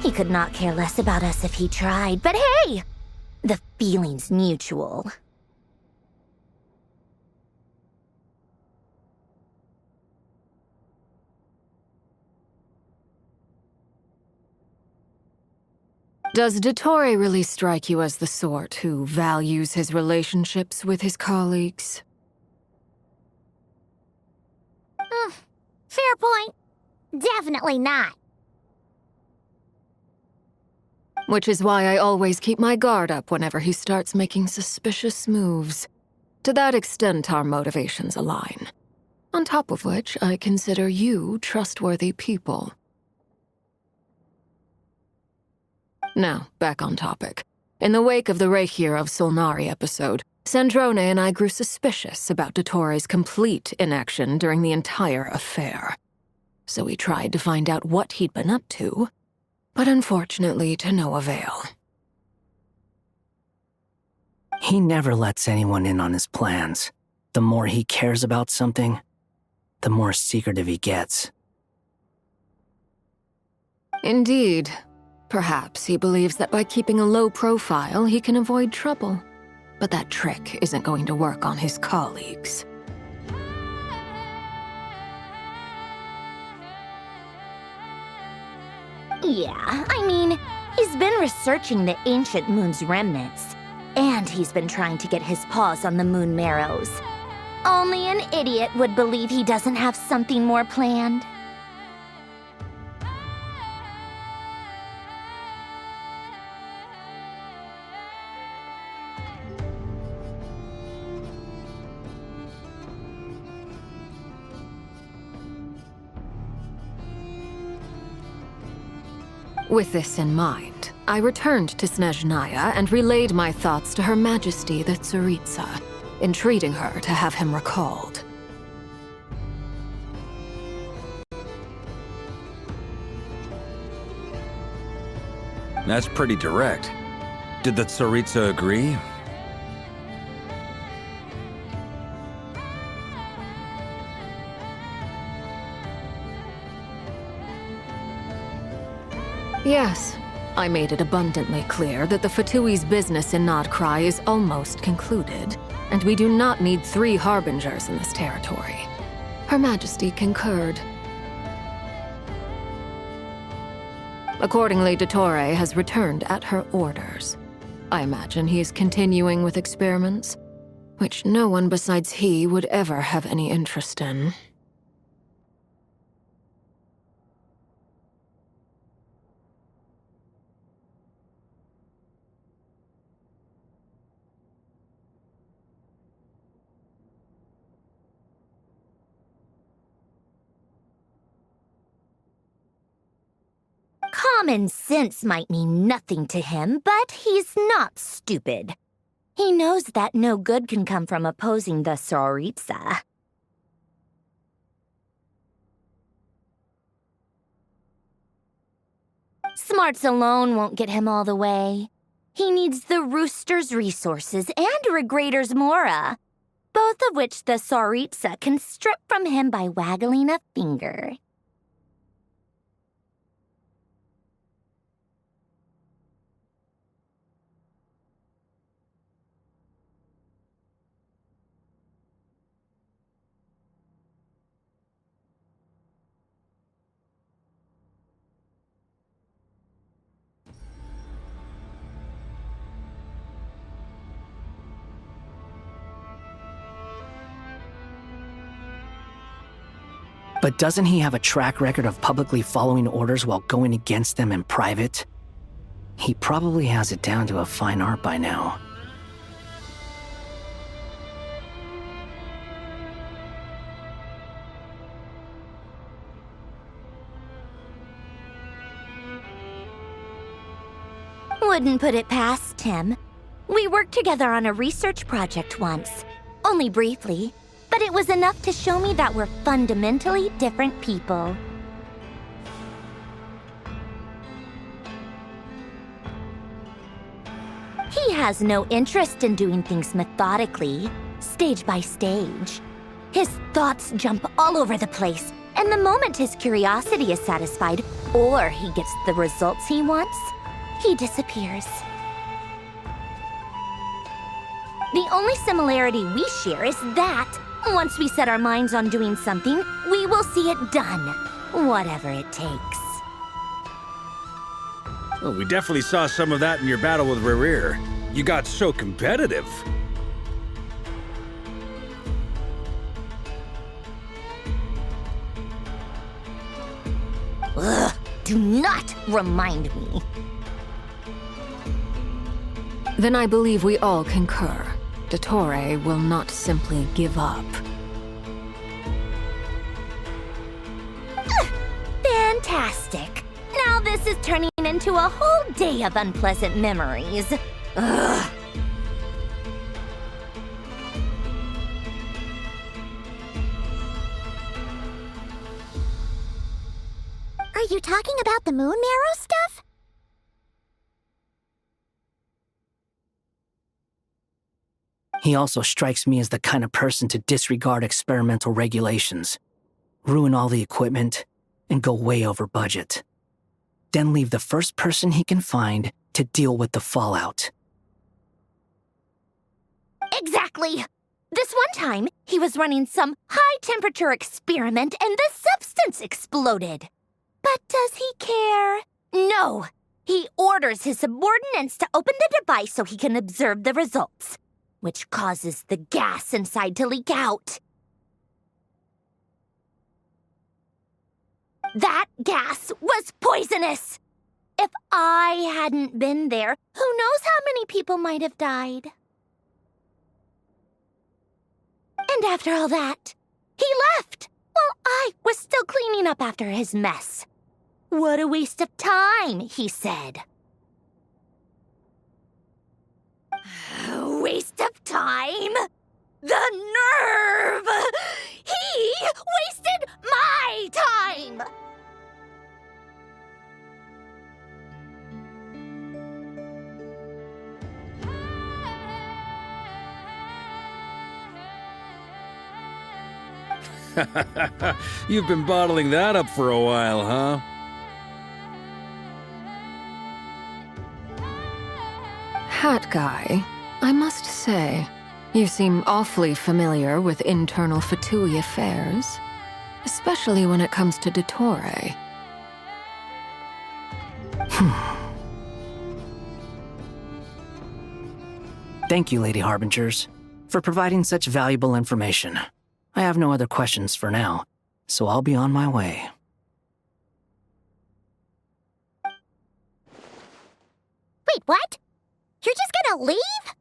He could not care less about us if he tried, but hey! The feeling's mutual. Does Dottore really strike you as the sort who values his relationships with his colleagues? Fair point. Definitely not. Which is why I always keep my guard up whenever he starts making suspicious moves. To that extent, our motivations align. On top of which, I consider you trustworthy people. Now, back on topic. In the wake of the Reikir of Solnari episode, Sandrone and I grew suspicious about Dottore's complete inaction during the entire affair. So we tried to find out what he'd been up to, but unfortunately to no avail. He never lets anyone in on his plans. The more he cares about something, the more secretive he gets. Indeed. Perhaps he believes that by keeping a low profile, he can avoid trouble. But that trick isn't going to work on his colleagues. Yeah, I mean, he's been researching the ancient moon's remnants. And he's been trying to get his paws on the moon marrows. Only an idiot would believe he doesn't have something more planned. With this in mind, I returned to Snezhnaya and relayed my thoughts to Her Majesty the Tsaritsa, entreating her to have him recalled. That's pretty direct. Did the Tsaritsa agree? Yes, I made it abundantly clear that the Fatui's business in Nodcry is almost concluded, and we do not need 3 harbingers in this territory. Her Majesty concurred. Accordingly, Dottore has returned at her orders. I imagine he is continuing with experiments, which no one besides he would ever have any interest in. Common sense might mean nothing to him, but he's not stupid. He knows that no good can come from opposing the Tsaritsa. Smarts alone won't get him all the way. He needs the Rooster's resources and Regrator's Mora, both of which the Tsaritsa can strip from him by waggling a finger. But doesn't he have a track record of publicly following orders while going against them in private? He probably has it down to a fine art by now. Wouldn't put it past him. We worked together on a research project once. Only briefly, but it was enough to show me that we're fundamentally different people. He has no interest in doing things methodically, stage by stage. His thoughts jump all over the place, and the moment his curiosity is satisfied, or he gets the results he wants, he disappears. The only similarity we share is that, once we set our minds on doing something, we will see it done, whatever it takes. Well, we definitely saw some of that in your battle with Rerir. You got so competitive. Ugh, do not remind me. Then I believe we all concur. Dottore will not simply give up. Fantastic. Now this is turning into a whole day of unpleasant memories. Ugh. Are you talking about the moon marrow stuff? He also strikes me as the kind of person to disregard experimental regulations, ruin all the equipment, and go way over budget. Then leave the first person he can find to deal with the fallout. Exactly. This one time, he was running some high-temperature experiment and the substance exploded. But does he care? No. He orders his subordinates to open the device so he can observe the results, which causes the gas inside to leak out. That gas was poisonous! If I hadn't been there, who knows how many people might have died? And after all that, he left, while I was still cleaning up after his mess. What a waste of time, he said. Waste of time? The nerve! He wasted my time! You've been bottling that up for a while, huh? Hat guy, I must say, you seem awfully familiar with internal Fatui affairs, especially when it comes to Dottore. Thank you, Lady Harbingers, for providing such valuable information. I have no other questions for now, so I'll be on my way. Wait, what? You're just gonna leave?